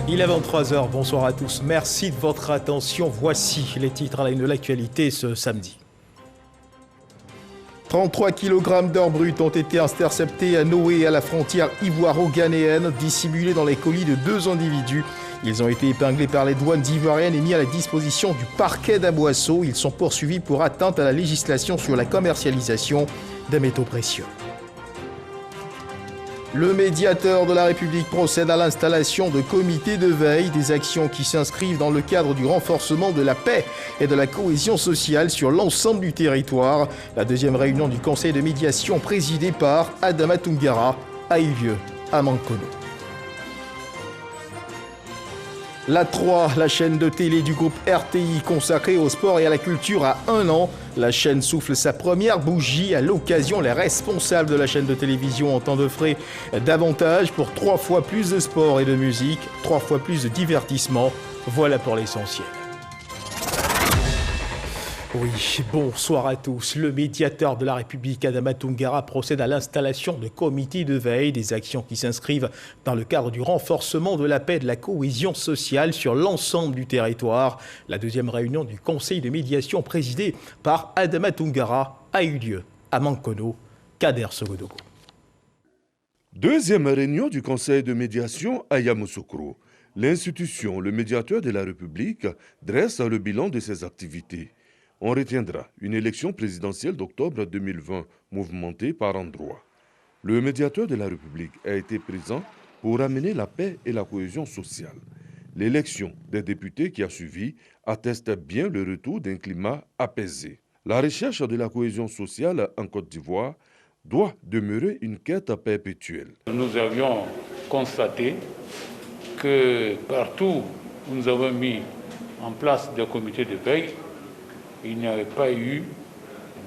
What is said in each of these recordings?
Il est 23h, bonsoir à tous. Merci de votre attention. Voici les titres à la une de l'actualité ce samedi. 33 kg d'or brut ont été interceptés à Noé à la frontière ivoiro-ghanéenne, dissimulés dans les colis de 2 individus. Ils ont été épinglés par les douanes ivoiriennes et mis à la disposition du parquet d'Aboisseau. Ils sont poursuivis pour atteinte à la législation sur la commercialisation des métaux précieux. Le médiateur de la République procède à l'installation de comités de veille, des actions qui s'inscrivent dans le cadre du renforcement de la paix et de la cohésion sociale sur l'ensemble du territoire. La deuxième réunion du conseil de médiation présidée par Adama Toungara a eu lieu à Mankono. La 3, la chaîne de télé du groupe RTI consacrée au sport et à la culture a 1 an. La chaîne souffle sa première bougie. À l'occasion, les responsables de la chaîne de télévision entendent offrir davantage pour 3 fois plus de sport et de musique, 3 fois plus de divertissement. Voilà pour l'essentiel. Oui, bonsoir à tous. Le médiateur de la République, Adama Toungara, procède à l'installation de comités de veille, des actions qui s'inscrivent dans le cadre du renforcement de la paix et de la cohésion sociale sur l'ensemble du territoire. La deuxième réunion du conseil de médiation présidée par Adama Toungara a eu lieu à Mankono. Kader Sogodogo. Deuxième réunion du conseil de médiation à Yamoussoukro. L'institution, le médiateur de la République, dresse le bilan de ses activités. On retiendra une élection présidentielle d'octobre 2020 mouvementée par endroits. Le médiateur de la République a été présent pour amener la paix et la cohésion sociale. L'élection des députés qui a suivi atteste bien le retour d'un climat apaisé. La recherche de la cohésion sociale en Côte d'Ivoire doit demeurer une quête perpétuelle. Nous avions constaté que partout où nous avons mis en place des comités de veille, il n'y avait pas eu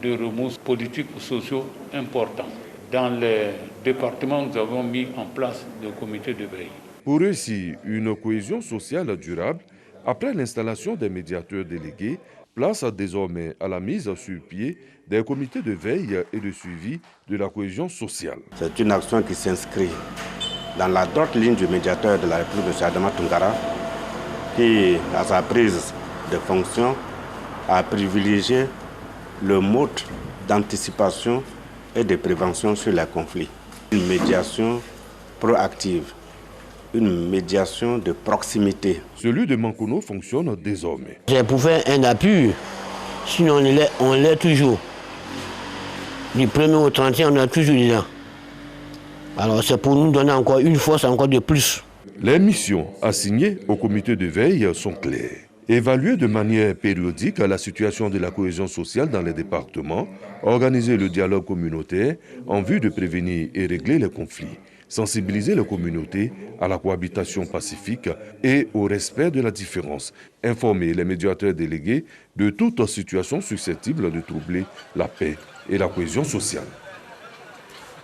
de remous politiques ou sociaux importants. Dans les départements, nous avons mis en place des comités de veille. Pour réussir une cohésion sociale durable, après l'installation des médiateurs délégués, place désormais à la mise sur pied des comités de veille et de suivi de la cohésion sociale. C'est une action qui s'inscrit dans la droite ligne du médiateur de la République, M. Adama Toungara, qui, à sa prise de fonction, a privilégié le mode d'anticipation et de prévention sur les conflits. Une médiation proactive, une médiation de proximité. Celui de Mankono fonctionne désormais. C'est pour faire un appui, sinon on l'est toujours. Du 1er au 31, on est toujours dedans. Alors c'est pour nous donner encore une force, encore de plus. Les missions assignées au comité de veille sont claires. Évaluer de manière périodique la situation de la cohésion sociale dans les départements, organiser le dialogue communautaire en vue de prévenir et régler les conflits, sensibiliser les communautés à la cohabitation pacifique et au respect de la différence, informer les médiateurs délégués de toute situation susceptible de troubler la paix et la cohésion sociale.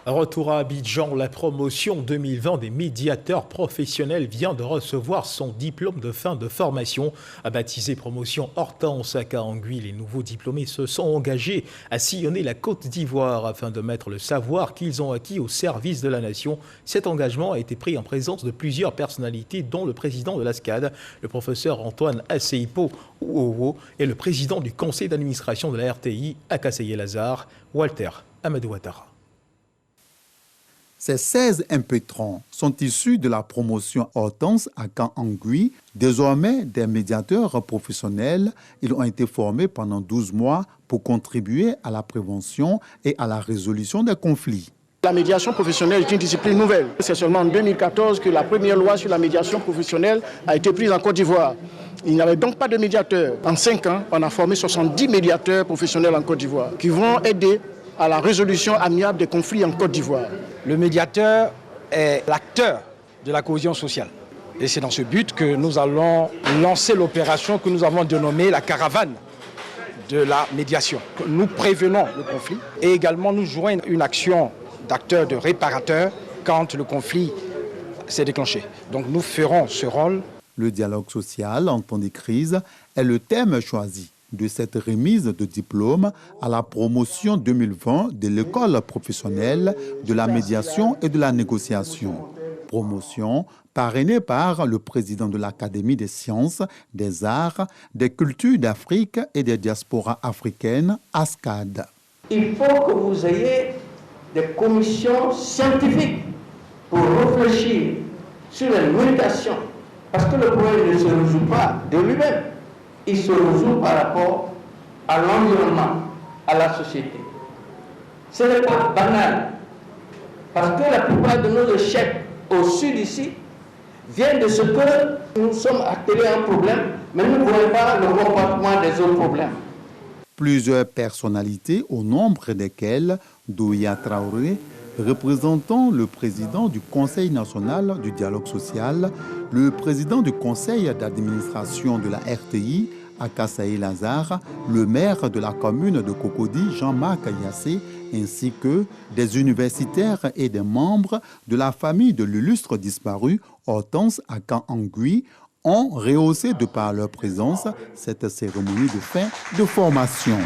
Retour à Abidjan, la promotion 2020 des médiateurs professionnels vient de recevoir son diplôme de fin de formation. Baptisé promotion Hortense à Kaangui, les nouveaux diplômés se sont engagés à sillonner la Côte d'Ivoire afin de mettre le savoir qu'ils ont acquis au service de la nation. Cet engagement a été pris en présence de plusieurs personnalités, dont le président de l'ASCAD, le professeur Antoine Asseipo Ouowo, et le président du conseil d'administration de la RTI, Akaseye-Lazare, Walter Amadou Ouattara. Ces 16 impétrants sont issus de la promotion Hortense à Kaangui. Désormais, des médiateurs professionnels, ils ont été formés pendant 12 mois pour contribuer à la prévention et à la résolution des conflits. La médiation professionnelle est une discipline nouvelle. C'est seulement en 2014 que la première loi sur la médiation professionnelle a été prise en Côte d'Ivoire. Il n'y avait donc pas de médiateurs. En 5 ans, on a formé 70 médiateurs professionnels en Côte d'Ivoire qui vont aider à la résolution amiable des conflits en Côte d'Ivoire. Le médiateur est l'acteur de la cohésion sociale. Et c'est dans ce but que nous allons lancer l'opération que nous avons dénommée la caravane de la médiation. Nous prévenons le conflit et également nous jouons une action d'acteur, de réparateur quand le conflit s'est déclenché. Donc nous ferons ce rôle. Le dialogue social en temps de crise est le thème choisi de cette remise de diplôme à la promotion 2020 de l'école professionnelle de la médiation et de la négociation. Promotion parrainé par le président de l'Académie des sciences, des arts, des cultures d'Afrique et des diasporas africaines, ASCAD. Il faut que vous ayez des commissions scientifiques pour réfléchir sur les mutations. Parce que le problème ne se résout pas de lui-même. Il se résout par rapport à l'environnement, à la société. Ce n'est pas banal. Parce que la plupart de nos échecs au sud ici viennent de ce que nous sommes attelés à un problème, mais nous ne voyons pas le comportement des autres problèmes. Plusieurs personnalités, au nombre desquelles Douya Traoré, représentant le président du Conseil national du dialogue social, le président du conseil d'administration de la RTI, Akasaï Lazare, le maire de la commune de Cocody, Jean-Marc Yassé, ainsi que des universitaires et des membres de la famille de l'illustre disparu Hortense Akan-Angui, ont rehaussé de par leur présence cette cérémonie de fin de formation.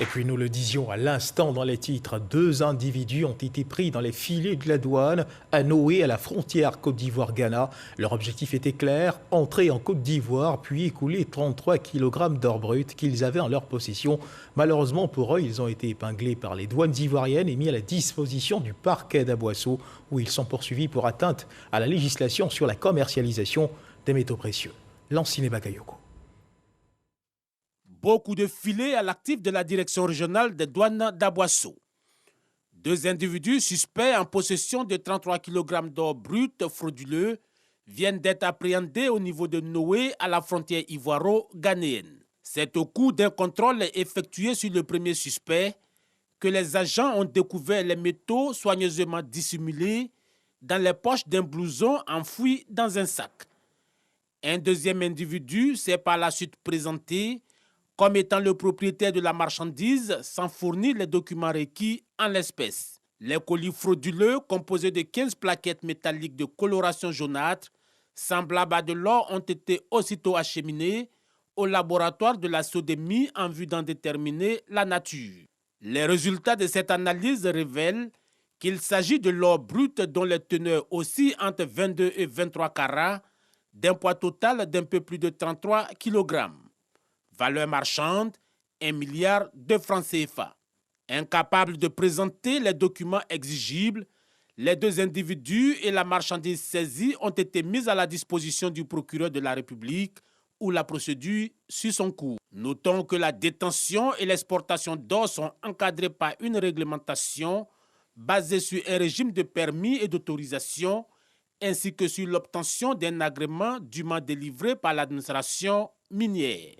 Et puis nous le disions à l'instant dans les titres, 2 individus ont été pris dans les filets de la douane à Noé, à la frontière Côte d'Ivoire-Ghana. Leur objectif était clair, entrer en Côte d'Ivoire puis écouler 33 kg d'or brut qu'ils avaient en leur possession. Malheureusement pour eux, ils ont été épinglés par les douanes ivoiriennes et mis à la disposition du parquet d'Aboisseau où ils sont poursuivis pour atteinte à la législation sur la commercialisation des métaux précieux. Lanciné Bakayoko. Beaucoup de filets à l'actif de la direction régionale des douanes d'Aboisseau. 2 individus suspects en possession de 33 kg d'or brut frauduleux viennent d'être appréhendés au niveau de Noé à la frontière ivoiro-ghanéenne. C'est au cours d'un contrôle effectué sur le premier suspect que les agents ont découvert les métaux soigneusement dissimulés dans les poches d'un blouson enfoui dans un sac. Un deuxième individu s'est par la suite présenté comme étant le propriétaire de la marchandise sans fournir les documents requis en l'espèce. Les colis frauduleux, composés de 15 plaquettes métalliques de coloration jaunâtre, semblables à de l'or, ont été aussitôt acheminés au laboratoire de la Sodémie en vue d'en déterminer la nature. Les résultats de cette analyse révèlent qu'il s'agit de l'or brut dont les teneurs oscillent entre 22 et 23 carats, d'un poids total d'un peu plus de 33 kg. Valeur marchande, 1 milliard de francs CFA. Incapables de présenter les documents exigibles, les 2 individus et la marchandise saisie ont été mis à la disposition du procureur de la République où la procédure suit son cours. Notons que la détention et l'exportation d'or sont encadrées par une réglementation basée sur un régime de permis et d'autorisation ainsi que sur l'obtention d'un agrément dûment délivré par l'administration minière.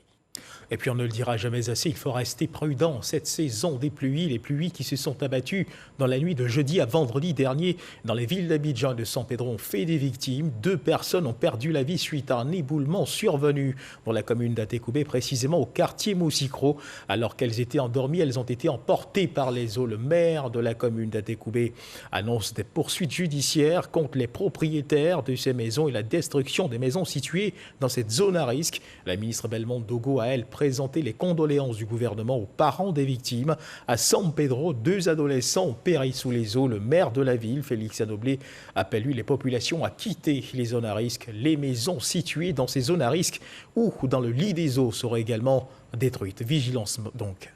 Et puis on ne le dira jamais assez, il faut rester prudent. Cette saison des pluies, les pluies qui se sont abattues dans la nuit de jeudi à vendredi dernier dans les villes d'Abidjan et de San Pedro ont fait des victimes. 2 personnes ont perdu la vie suite à un éboulement survenu dans la commune d'Atekoubé, précisément au quartier Moussikro. Alors qu'elles étaient endormies, elles ont été emportées par les eaux. Le maire de la commune d'Atekoubé annonce des poursuites judiciaires contre les propriétaires de ces maisons et la destruction des maisons situées dans cette zone à risque. La ministre Belmonte Dogo a, elle, présenté les condoléances du gouvernement aux parents des victimes. À San Pedro, 2 adolescents ont péri sous les eaux. Le maire de la ville, Félix Anoblé, appelle lui les populations à quitter les zones à risque. Les maisons situées dans ces zones à risque ou dans le lit des eaux seraient également détruites. Vigilance donc.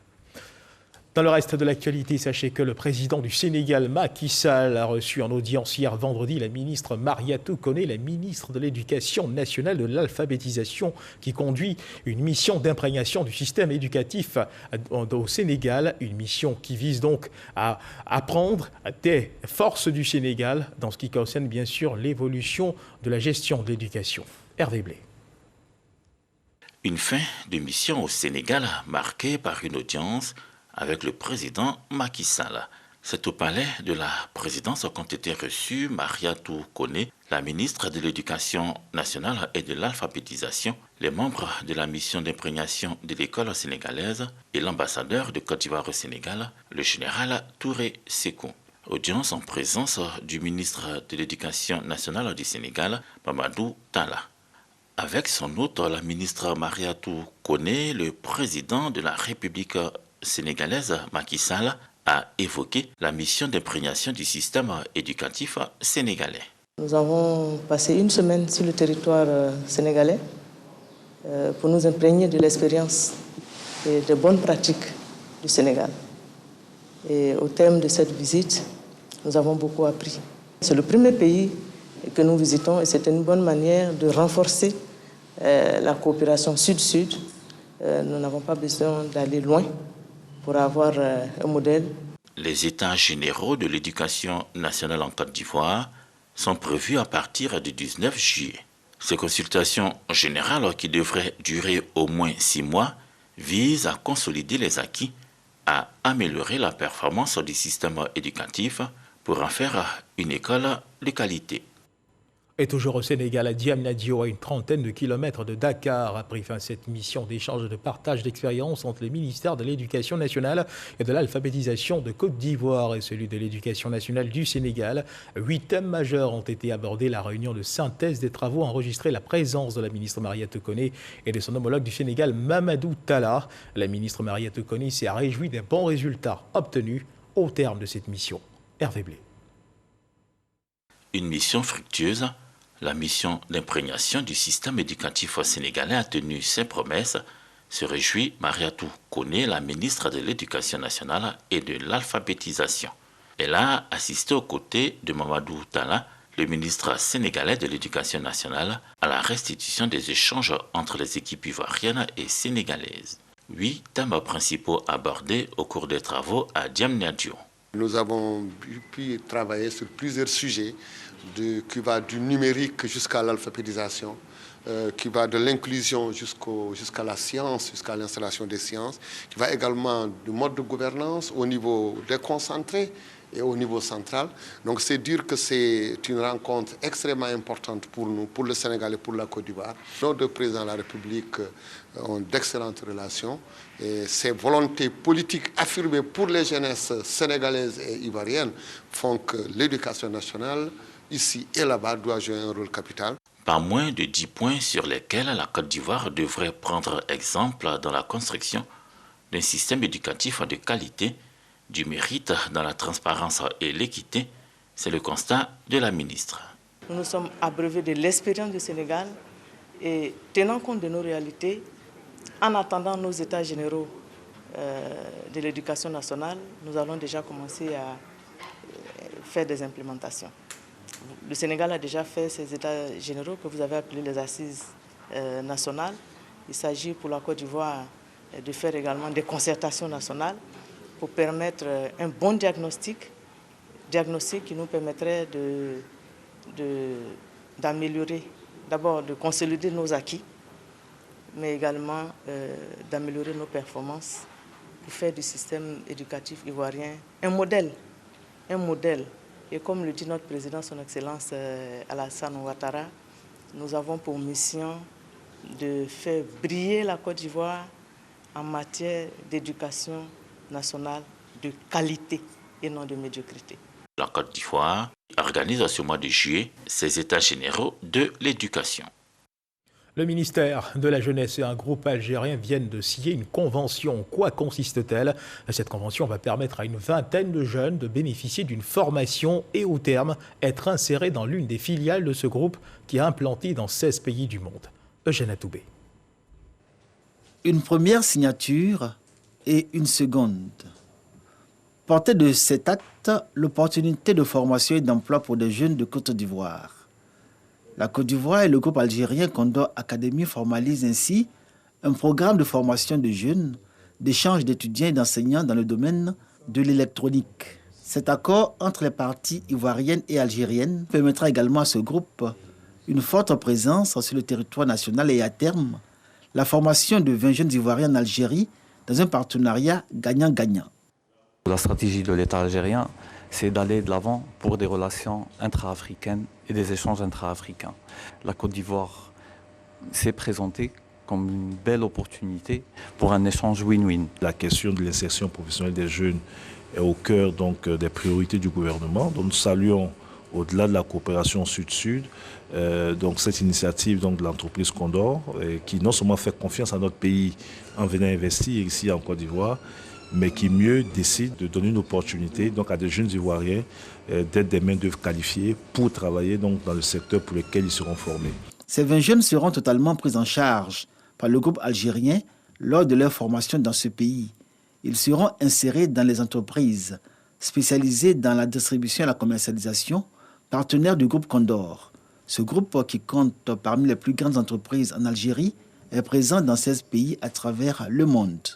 Dans le reste de l'actualité, sachez que le président du Sénégal, Macky Sall, a reçu en audience hier vendredi la ministre Mariatou Koné, la ministre de l'Éducation nationale de l'alphabétisation, qui conduit une mission d'imprégnation du système éducatif au Sénégal, une mission qui vise donc à apprendre des forces du Sénégal dans ce qui concerne bien sûr l'évolution de la gestion de l'éducation. Hervé Blé. Une fin de mission au Sénégal marquée par une audience avec le président Macky Sall. C'est au palais de la présidence qu'ont été reçus Mariatou Koné, la ministre de l'Éducation nationale et de l'alphabétisation, les membres de la mission d'imprégnation de l'école sénégalaise et l'ambassadeur de Côte d'Ivoire au Sénégal, le général Touré Sékou. Audience en présence du ministre de l'Éducation nationale du Sénégal, Mamadou Talla. Avec son hôte, la ministre Mariatou Koné, le président de la République sénégalaise Macky Sall a évoqué la mission d'imprégnation du système éducatif sénégalais. Nous avons passé une semaine sur le territoire sénégalais pour nous imprégner de l'expérience et des bonnes pratiques du Sénégal. Et au terme de cette visite, nous avons beaucoup appris. C'est le premier pays que nous visitons et c'est une bonne manière de renforcer la coopération sud-sud. Nous n'avons pas besoin d'aller loin pour avoir un modèle. Les états généraux de l'éducation nationale en Côte d'Ivoire sont prévus à partir du 19 juillet. Ces consultations générales, qui devraient durer au moins 6 mois, visent à consolider les acquis, à améliorer la performance du système éducatif pour en faire une école de qualité. Et toujours au Sénégal, à Diamniadio, à une trentaine de kilomètres de Dakar, a pris fin cette mission d'échange et de partage d'expériences entre les ministères de l'Éducation nationale et de l'alphabétisation de Côte d'Ivoire et celui de l'Éducation nationale du Sénégal. 8 thèmes majeurs ont été abordés. La réunion de synthèse des travaux a enregistré la présence de la ministre Mariétou Koné et de son homologue du Sénégal, Mamadou Talla. La ministre Mariétou Koné s'est réjouie des bons résultats obtenus au terme de cette mission. Hervé Blé. Une mission fructueuse. La mission d'imprégnation du système éducatif sénégalais a tenu ses promesses, se réjouit Mariétou Koné, la ministre de l'Éducation nationale et de l'alphabétisation. Elle a assisté aux côtés de Mamadou Talla, le ministre sénégalais de l'Éducation nationale, à la restitution des échanges entre les équipes ivoiriennes et sénégalaises. 8 thèmes principaux abordés au cours des travaux à Diamniadio. Nous avons pu travailler sur plusieurs sujets qui va du numérique jusqu'à l'alphabétisation, qui va de l'inclusion jusqu'à la science, jusqu'à l'installation des sciences, qui va également du mode de gouvernance au niveau déconcentré et au niveau central. Donc c'est dire que c'est une rencontre extrêmement importante pour nous, pour le Sénégal et pour la Côte d'Ivoire. Nos deux présidents de la République ont d'excellentes relations et ces volontés politiques affirmées pour les jeunesses sénégalaises et ivoiriennes font que l'éducation nationale, ici et là-bas, doit jouer un rôle capital. Pas moins de 10 points sur lesquels la Côte d'Ivoire devrait prendre exemple dans la construction d'un système éducatif de qualité, du mérite dans la transparence et l'équité, c'est le constat de la ministre. Nous nous sommes abreuvés de l'expérience du Sénégal et tenant compte de nos réalités, en attendant nos états généraux de l'éducation nationale, nous allons déjà commencer à faire des implémentations. Le Sénégal a déjà fait ces états généraux que vous avez appelés les assises nationales. Il s'agit pour la Côte d'Ivoire de faire également des concertations nationales pour permettre un bon diagnostic qui nous permettrait d'améliorer, d'abord de consolider nos acquis, mais également d'améliorer nos performances pour faire du système éducatif ivoirien un modèle. Et comme le dit notre président, son Excellence Alassane Ouattara, nous avons pour mission de faire briller la Côte d'Ivoire en matière d'éducation nationale de qualité et non de médiocrité. La Côte d'Ivoire organise ce mois de juillet ses états généraux de l'éducation. Le ministère de la Jeunesse et un groupe algérien viennent de signer une convention. Quoi consiste-t-elle? Cette convention va permettre à une vingtaine de jeunes de bénéficier d'une formation et au terme être insérés dans l'une des filiales de ce groupe qui est implanté dans 16 pays du monde. Eugène Atoubé. Une première signature et une seconde. Portée de cet acte, l'opportunité de formation et d'emploi pour des jeunes de Côte d'Ivoire. La Côte d'Ivoire et le groupe algérien Condor Academy formalisent ainsi un programme de formation de jeunes, d'échange d'étudiants et d'enseignants dans le domaine de l'électronique. Cet accord entre les parties ivoiriennes et algériennes permettra également à ce groupe une forte présence sur le territoire national et à terme, la formation de 20 jeunes Ivoiriens en Algérie dans un partenariat gagnant-gagnant. La stratégie de l'État algérien, c'est d'aller de l'avant pour des relations intra-africaines et des échanges intra-africains. La Côte d'Ivoire s'est présentée comme une belle opportunité pour un échange win-win. La question de l'insertion professionnelle des jeunes est au cœur donc, des priorités du gouvernement. Donc, nous saluons, au-delà de la coopération sud-sud, donc cette initiative donc, de l'entreprise Condor, qui non seulement fait confiance à notre pays en venant investir ici en Côte d'Ivoire, mais qui mieux décide de donner une opportunité donc, à des jeunes Ivoiriens d'être des main-d'œuvre qualifiées pour travailler donc, dans le secteur pour lequel ils seront formés. Ces 20 jeunes seront totalement pris en charge par le groupe algérien lors de leur formation dans ce pays. Ils seront insérés dans les entreprises spécialisées dans la distribution et la commercialisation, partenaires du groupe Condor. Ce groupe, qui compte parmi les plus grandes entreprises en Algérie, est présent dans 16 pays à travers le monde.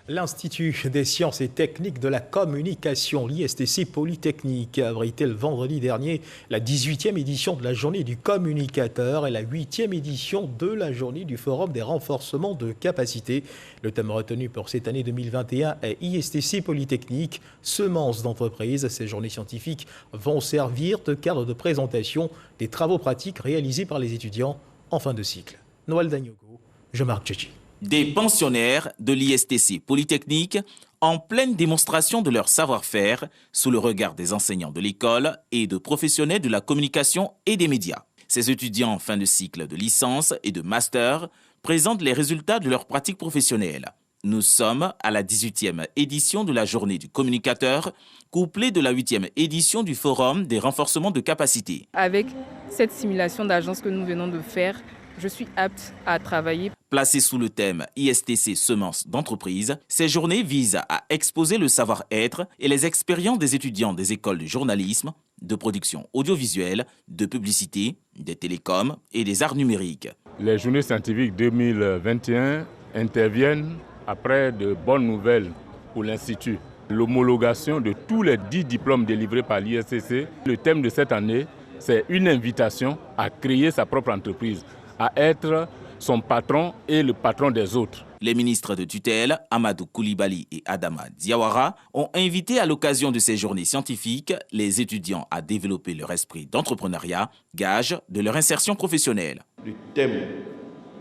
L'Institut des sciences et techniques de la communication, l'ISTC Polytechnique, a abrité le vendredi dernier la 18e édition de la journée du communicateur et la 8e édition de la journée du forum des renforcements de capacité. Le thème retenu pour cette année 2021 est ISTC Polytechnique, semences d'entreprise. Ces journées scientifiques vont servir de cadre de présentation des travaux pratiques réalisés par les étudiants en fin de cycle. Noël Dagnogo, Jean-Marc Tchéchi. Des pensionnaires de l'ISTC Polytechnique en pleine démonstration de leur savoir-faire sous le regard des enseignants de l'école et de professionnels de la communication et des médias. Ces étudiants en fin de cycle de licence et de master présentent les résultats de leur pratique professionnelle. Nous sommes à la 18e édition de la journée du communicateur, couplée de la 8e édition du forum des renforcements de capacité. Avec cette simulation d'agence que nous venons de faire, je suis apte à travailler. Placées sous le thème ISTC Semences d'entreprise, ces journées visent à exposer le savoir-être et les expériences des étudiants des écoles de journalisme, de production audiovisuelle, de publicité, des télécoms et des arts numériques. Les journées scientifiques 2021 interviennent après de bonnes nouvelles pour l'Institut. L'homologation de tous les 10 diplômes délivrés par l'ISTC. Le thème de cette année, c'est une invitation à créer sa propre entreprise, à être son patron et le patron des autres. Les ministres de tutelle, Amadou Koulibaly et Adama Diawara, ont invité à l'occasion de ces journées scientifiques les étudiants à développer leur esprit d'entrepreneuriat, gage de leur insertion professionnelle. Le thème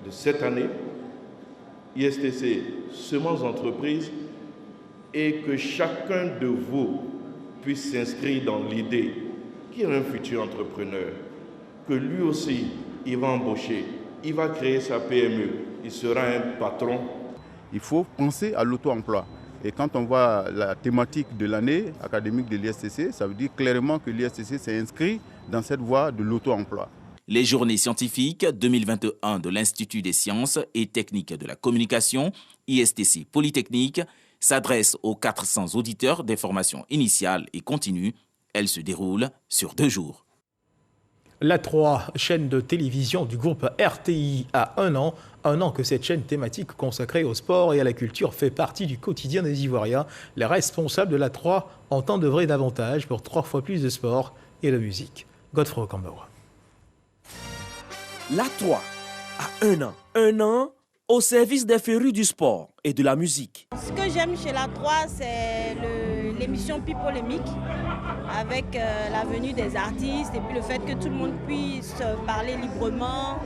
de cette année, ISTC Semences d'entreprise, est que chacun de vous puisse s'inscrire dans l'idée qu'il est un futur entrepreneur, que lui aussi, il va embaucher, il va créer sa PME, il sera un patron. Il faut penser à l'auto-emploi. Et quand on voit la thématique de l'année académique de l'ISTC, ça veut dire clairement que l'ISTC s'est inscrit dans cette voie de l'auto-emploi. Les journées scientifiques 2021 de l'Institut des sciences et techniques de la communication, ISTC Polytechnique, s'adressent aux 400 auditeurs des formations initiales et continues. Elles se déroulent sur 2 jours. La 3, chaîne de télévision du groupe RTI, a un an que cette chaîne thématique consacrée au sport et à la culture fait partie du quotidien des Ivoiriens. Les responsables de la 3 entendent œuvrer davantage pour 3 fois plus de sport et de musique. Godefroy Cambawa. La 3 a un an au service des férus du sport et de la musique. Ce que j'aime chez la 3, c'est l'émission Pipolémique, avec la venue des artistes et puis le fait que tout le monde puisse parler librement.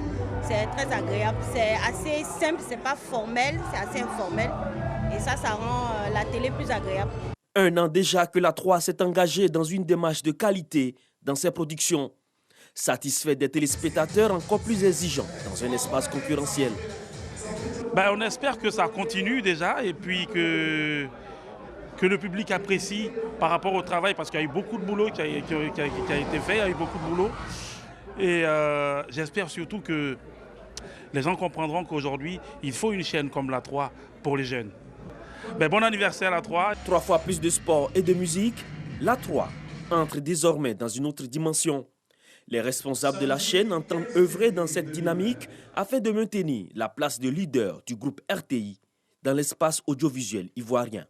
C'est très agréable, c'est assez simple, c'est pas formel, c'est assez informel et ça rend la télé plus agréable. 1 an déjà que la 3 s'est engagée dans une démarche de qualité dans ses productions, satisfait des téléspectateurs encore plus exigeants dans un espace concurrentiel. On espère que ça continue déjà et puis que le public apprécie par rapport au travail parce qu'il y a eu beaucoup de boulot qui a été fait, il y a eu beaucoup de boulot. Et j'espère surtout que les gens comprendront qu'aujourd'hui, il faut une chaîne comme la 3 pour les jeunes. Bon anniversaire la 3. 3 fois plus de sport et de musique, la 3 entre désormais dans une autre dimension. Les responsables de la chaîne entendent œuvrer dans cette dynamique afin de maintenir la place de leader du groupe RTI dans l'espace audiovisuel ivoirien.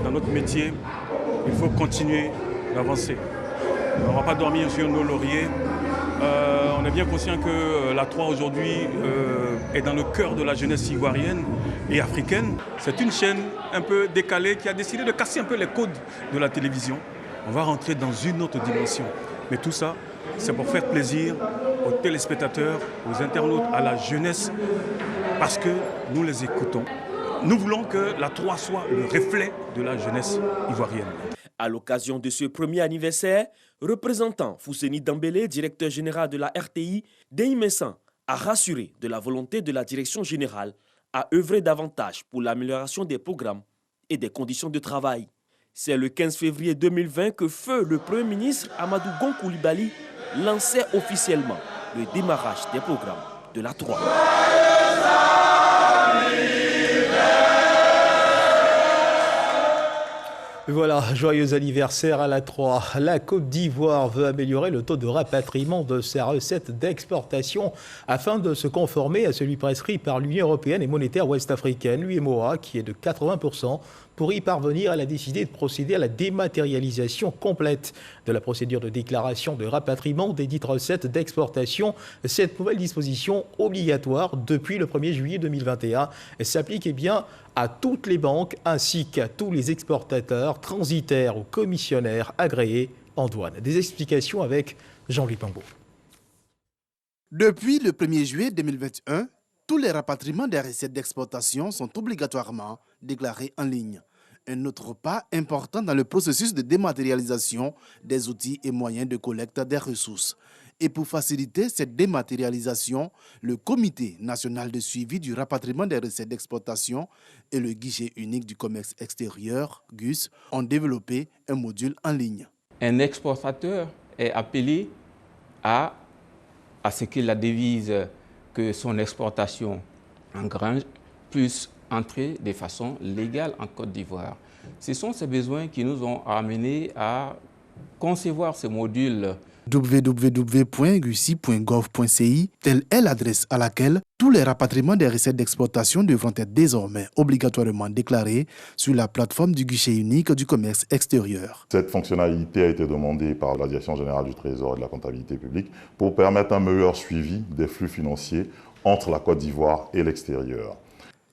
Dans notre métier, il faut continuer d'avancer. On ne va pas dormir sur nos lauriers. On est bien conscient que la 3 aujourd'hui est dans le cœur de la jeunesse ivoirienne et africaine. C'est une chaîne un peu décalée qui a décidé de casser un peu les codes de la télévision. On va rentrer dans une autre dimension. Mais tout ça, c'est pour faire plaisir aux téléspectateurs, aux internautes, à la jeunesse, parce que nous les écoutons. Nous voulons que la 3 soit le reflet de la jeunesse ivoirienne. À l'occasion de ce premier anniversaire, représentant Fousseni Dambélé, directeur général de la RTI, Denis Messan a rassuré de la volonté de la direction générale à œuvrer davantage pour l'amélioration des programmes et des conditions de travail. C'est le 15 février 2020 que feu le Premier ministre Amadou Gon Coulibaly lançait officiellement le démarrage des programmes de la 3. Voilà, joyeux anniversaire à la 3. La Côte d'Ivoire veut améliorer le taux de rapatriement de ses recettes d'exportation afin de se conformer à celui prescrit par l'Union européenne et monétaire ouest-africaine, l'UEMOA, qui est de 80%. Pour y parvenir, elle a décidé de procéder à la dématérialisation complète de la procédure de déclaration de rapatriement des dites recettes d'exportation. Cette nouvelle disposition obligatoire depuis le 1er juillet 2021 s'applique à toutes les banques ainsi qu'à tous les exportateurs, transitaires ou commissionnaires agréés en douane. Des explications avec Jean-Louis Pambo. Depuis le 1er juillet 2021, tous les rapatriements des recettes d'exportation sont obligatoirement déclarés en ligne. Un autre pas important dans le processus de dématérialisation des outils et moyens de collecte des ressources. Et pour faciliter cette dématérialisation, le Comité national de suivi du rapatriement des recettes d'exportation et le guichet unique du commerce extérieur, GUS, ont développé un module en ligne. Un exportateur est appelé à ce que la devise que son exportation engrange puisse entrer de façon légale en Côte d'Ivoire. Ce sont ces besoins qui nous ont amenés à concevoir ce module. www.gusi.gov.ci, telle est l'adresse à laquelle tous les rapatriements des recettes d'exportation devront être désormais obligatoirement déclarés sur la plateforme du guichet unique du commerce extérieur. Cette fonctionnalité a été demandée par la Direction générale du Trésor et de la comptabilité publique pour permettre un meilleur suivi des flux financiers entre la Côte d'Ivoire et l'extérieur.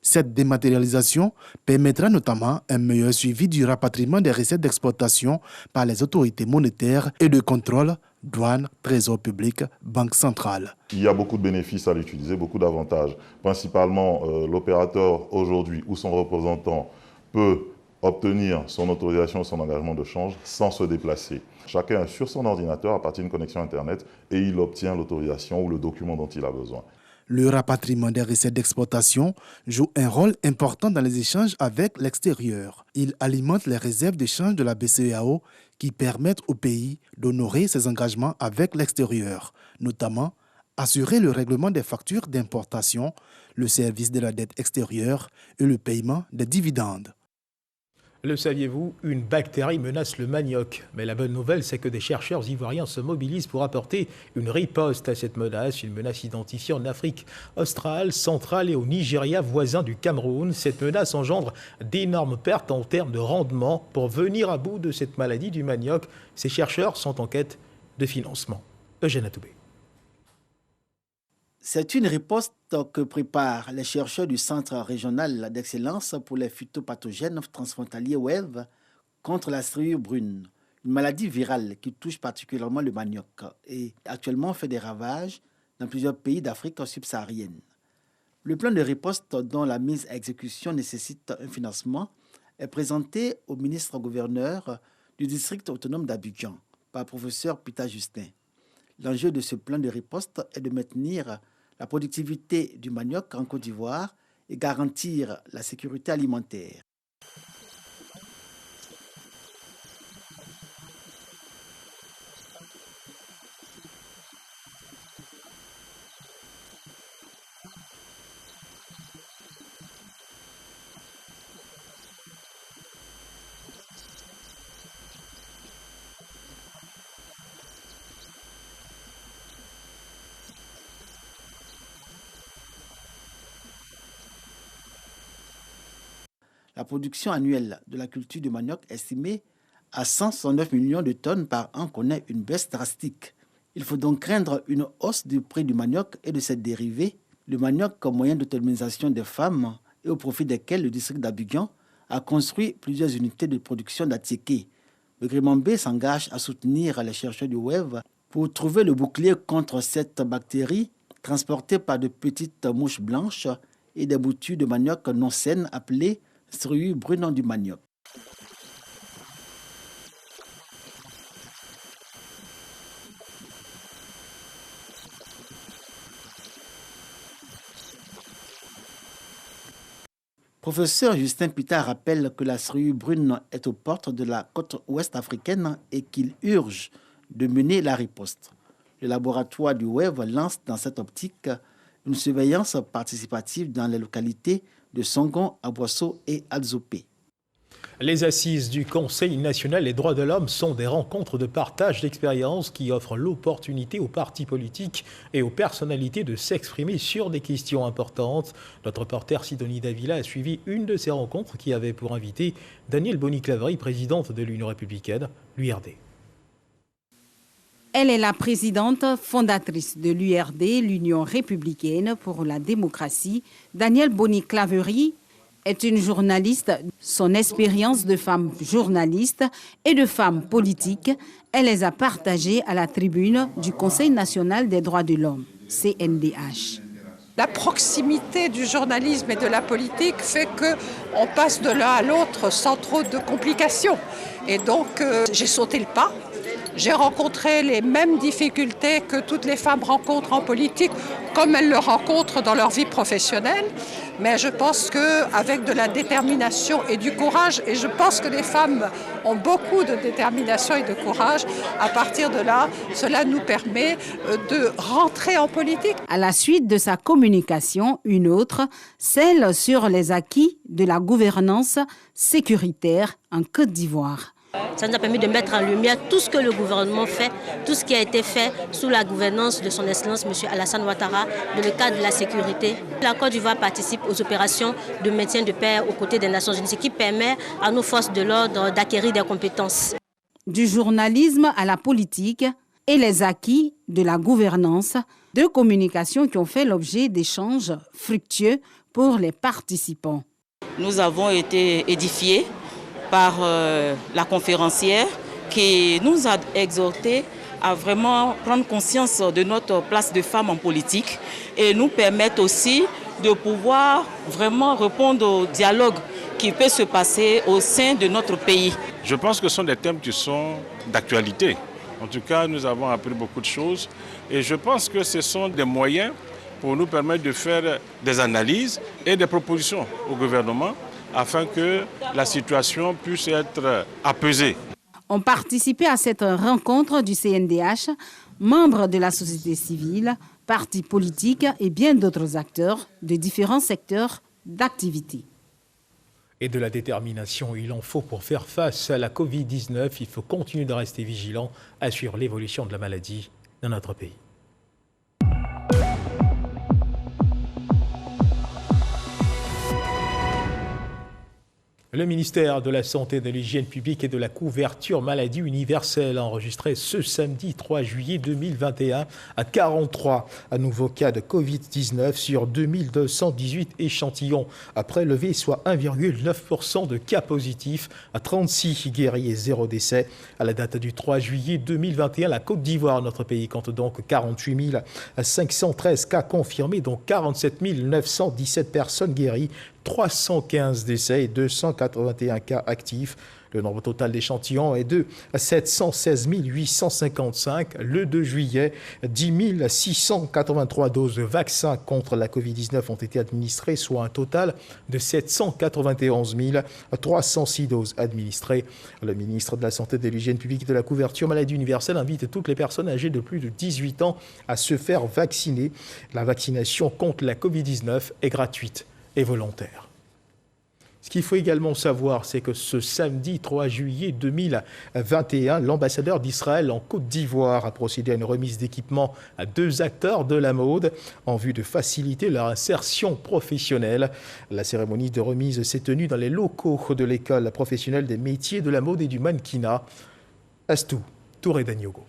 Cette dématérialisation permettra notamment un meilleur suivi du rapatriement des recettes d'exportation par les autorités monétaires et de contrôle, douane, trésor public, banque centrale. Il y a beaucoup de bénéfices à l'utiliser, beaucoup d'avantages. Principalement, l'opérateur aujourd'hui ou son représentant peut obtenir son autorisation et son engagement de change sans se déplacer. Chacun est sur son ordinateur à partir d'une connexion Internet et il obtient l'autorisation ou le document dont il a besoin. Le rapatriement des recettes d'exportation joue un rôle important dans les échanges avec l'extérieur. Il alimente les réserves d'échange de la BCEAO qui permettent au pays d'honorer ses engagements avec l'extérieur, notamment assurer le règlement des factures d'importation, le service de la dette extérieure et le paiement des dividendes. Le saviez-vous, une bactérie menace le manioc. Mais la bonne nouvelle, c'est que des chercheurs ivoiriens se mobilisent pour apporter une riposte à cette menace, une menace identifiée en Afrique australe, centrale et au Nigeria, voisin du Cameroun. Cette menace engendre d'énormes pertes en termes de rendement. Pour venir à bout de cette maladie du manioc, ces chercheurs sont en quête de financement. Eugène Atoubé. C'est une riposte que préparent les chercheurs du Centre régional d'excellence pour les phytopathogènes transfrontaliers WEV contre la striure brune, une maladie virale qui touche particulièrement le manioc et actuellement fait des ravages dans plusieurs pays d'Afrique subsaharienne. Le plan de riposte dont la mise à exécution nécessite un financement est présenté au ministre-gouverneur du district autonome d'Abidjan par le professeur Peter Justin. L'enjeu de ce plan de riposte est de maintenir la productivité du manioc en Côte d'Ivoire et garantir la sécurité alimentaire. La production annuelle de la culture de manioc estimée à 169 millions de tonnes par an connaît une baisse drastique. Il faut donc craindre une hausse du prix du manioc et de ses dérivés, le manioc comme moyen d'autonomisation des femmes et au profit desquels le district d'Abidjan a construit plusieurs unités de production d'Atiéké. Le Grimambé s'engage à soutenir les chercheurs du WEV pour trouver le bouclier contre cette bactérie transportée par de petites mouches blanches et des boutures de manioc non saines appelées striure brune du manioc. Professeur Justin Pita rappelle que la cellule brune est aux portes de la côte ouest africaine et qu'il urge de mener la riposte. Le laboratoire du WEV lance dans cette optique une surveillance participative dans les localités de Songon, Abosso et Adzopé. Les assises du Conseil national des droits de l'homme sont des rencontres de partage d'expériences qui offrent l'opportunité aux partis politiques et aux personnalités de s'exprimer sur des questions importantes. Notre reporter Sidonie Davila a suivi une de ces rencontres qui avait pour invité Danielle Boni-Claverie, présidente de l'Union républicaine, l'URD. Elle est la présidente fondatrice de l'URD, l'Union républicaine pour la démocratie. Danielle Boni-Claverie est une journaliste. Son expérience de femme journaliste et de femme politique, elle les a partagées à la tribune du Conseil national des droits de l'homme, CNDH. La proximité du journalisme et de la politique fait qu'on passe de l'un à l'autre sans trop de complications. Et donc, j'ai sauté le pas. J'ai rencontré les mêmes difficultés que toutes les femmes rencontrent en politique, comme elles le rencontrent dans leur vie professionnelle. Mais je pense qu'avec de la détermination et du courage, et je pense que les femmes ont beaucoup de détermination et de courage, à partir de là, cela nous permet de rentrer en politique. À la suite de sa communication, une autre, celle sur les acquis de la gouvernance sécuritaire en Côte d'Ivoire. Ça nous a permis de mettre en lumière tout ce que le gouvernement fait, tout ce qui a été fait sous la gouvernance de son Excellence M. Alassane Ouattara dans le cadre de la sécurité. La Côte d'Ivoire participe aux opérations de maintien de paix aux côtés des Nations Unies, ce qui permet à nos forces de l'ordre d'acquérir des compétences. Du journalisme à la politique et les acquis de la gouvernance, deux communications qui ont fait l'objet d'échanges fructueux pour les participants. Nous avons été édifiés par la conférencière qui nous a exhortés à vraiment prendre conscience de notre place de femme en politique et nous permettre aussi de pouvoir vraiment répondre au dialogue qui peut se passer au sein de notre pays. Je pense que ce sont des thèmes qui sont d'actualité. En tout cas, nous avons appris beaucoup de choses et je pense que ce sont des moyens pour nous permettre de faire des analyses et des propositions au gouvernement afin que la situation puisse être apaisée. Ont participé à cette rencontre du CNDH, membres de la société civile, partis politiques et bien d'autres acteurs de différents secteurs d'activité. Et de la détermination, il en faut pour faire face à la Covid-19. Il faut continuer de rester vigilant à suivre l'évolution de la maladie dans notre pays. Le ministère de la Santé, de l'Hygiène publique et de la couverture maladie universelle a enregistré ce samedi 3 juillet 2021 à 43 nouveaux cas de Covid-19 sur 2218 échantillons à prélever, soit 1,9% de cas positifs, à 36 guéris et 0 décès. À la date du 3 juillet 2021, la Côte d'Ivoire, notre pays, compte donc 48 513 cas confirmés, dont 47 917 personnes guéries, 315 décès et 281 cas actifs. Le nombre total d'échantillons est de 716 855. Le 2 juillet, 10 683 doses de vaccins contre la Covid-19 ont été administrées, soit un total de 791 306 doses administrées. Le ministre de la Santé, de l'Hygiène publique et de la couverture maladie universelle invite toutes les personnes âgées de plus de 18 ans à se faire vacciner. La vaccination contre la Covid-19 est gratuite et volontaire. Ce qu'il faut également savoir, c'est que ce samedi 3 juillet 2021, l'ambassadeur d'Israël en Côte d'Ivoire a procédé à une remise d'équipement à 2 acteurs de la mode en vue de faciliter leur insertion professionnelle. La cérémonie de remise s'est tenue dans les locaux de l'école professionnelle des métiers de la mode et du mannequinat. Astou Touré-Daniogo.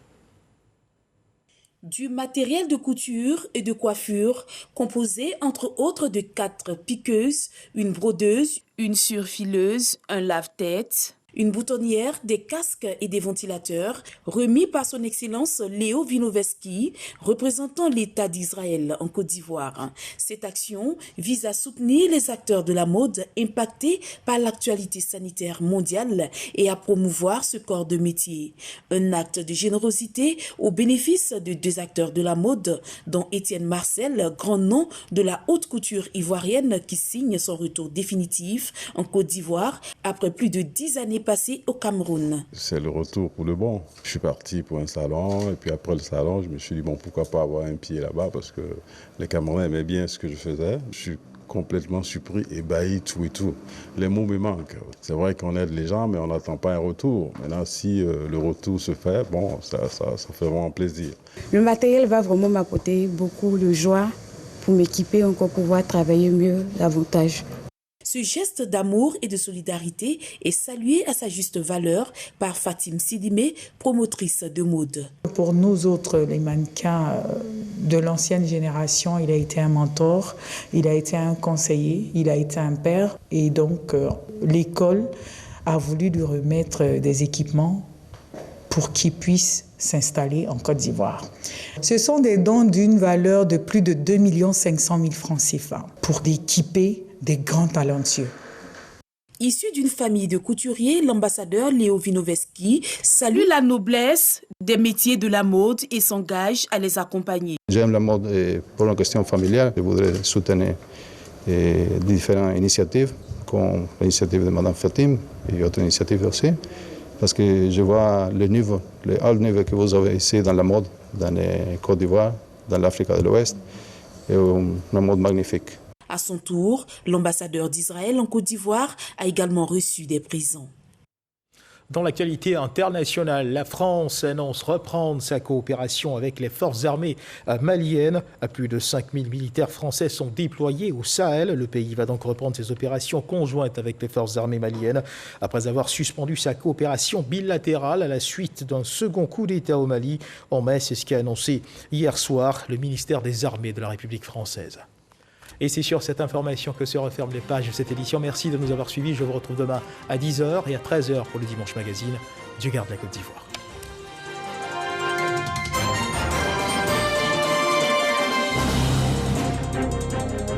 Du matériel de couture et de coiffure composé entre autres de 4 piqueuses, une brodeuse, une surfileuse, un lave-tête Une boutonnière, des casques et des ventilateurs remis par son Excellence Léo Vinovesky, représentant l'État d'Israël en Côte d'Ivoire. Cette action vise à soutenir les acteurs de la mode impactés par l'actualité sanitaire mondiale et à promouvoir ce corps de métier. Un acte de générosité au bénéfice de 2 acteurs de la mode, dont Étienne Marcel, grand nom de la haute couture ivoirienne qui signe son retour définitif en Côte d'Ivoire après plus de 10 années passées au Cameroun. C'est le retour pour le bon. Je suis parti pour un salon et puis après le salon, je me suis dit bon, pourquoi pas avoir un pied là-bas parce que les Camerounais aimaient bien ce que je faisais. Je suis complètement surpris, ébahi, tout et tout. Les mots me manquent. C'est vrai qu'on aide les gens, mais on n'attend pas un retour. Maintenant, si le retour se fait, bon, ça fait vraiment plaisir. Le matériel va vraiment m'apporter beaucoup de joie pour m'équiper, encore pouvoir travailler mieux, davantage. Ce geste d'amour et de solidarité est salué à sa juste valeur par Fatim Sidimé, promotrice de mode. Pour nous autres, les mannequins de l'ancienne génération, il a été un mentor, il a été un conseiller, il a été un père. Et donc, l'école a voulu lui remettre des équipements pour qu'il puisse s'installer en Côte d'Ivoire. Ce sont des dons d'une valeur de plus de 2 500 000 francs CFA pour équiper des grands talentueux. Issu d'une famille de couturiers, l'ambassadeur Léo Vinovesky salue la noblesse des métiers de la mode et s'engage à les accompagner. J'aime la mode et pour une question familiale, je voudrais soutenir différentes initiatives, comme l'initiative de Mme Fatim et d'autres initiatives aussi, parce que je vois le niveau, le haut niveau que vous avez ici dans la mode, dans la Côte d'Ivoire, dans l'Afrique de l'Ouest, et une mode magnifique. À son tour, l'ambassadeur d'Israël en Côte d'Ivoire a également reçu des prisons. Dans l'actualité internationale, la France annonce reprendre sa coopération avec les forces armées maliennes. Plus de 5000 militaires français sont déployés au Sahel. Le pays va donc reprendre ses opérations conjointes avec les forces armées maliennes après avoir suspendu sa coopération bilatérale à la suite d'un second coup d'État au Mali en mai. C'est ce qu'a annoncé hier soir le ministère des Armées de la République française. Et c'est sur cette information que se referment les pages de cette édition. Merci de nous avoir suivis. Je vous retrouve demain à 10h et à 13h pour le Dimanche Magazine. Dieu garde la Côte d'Ivoire.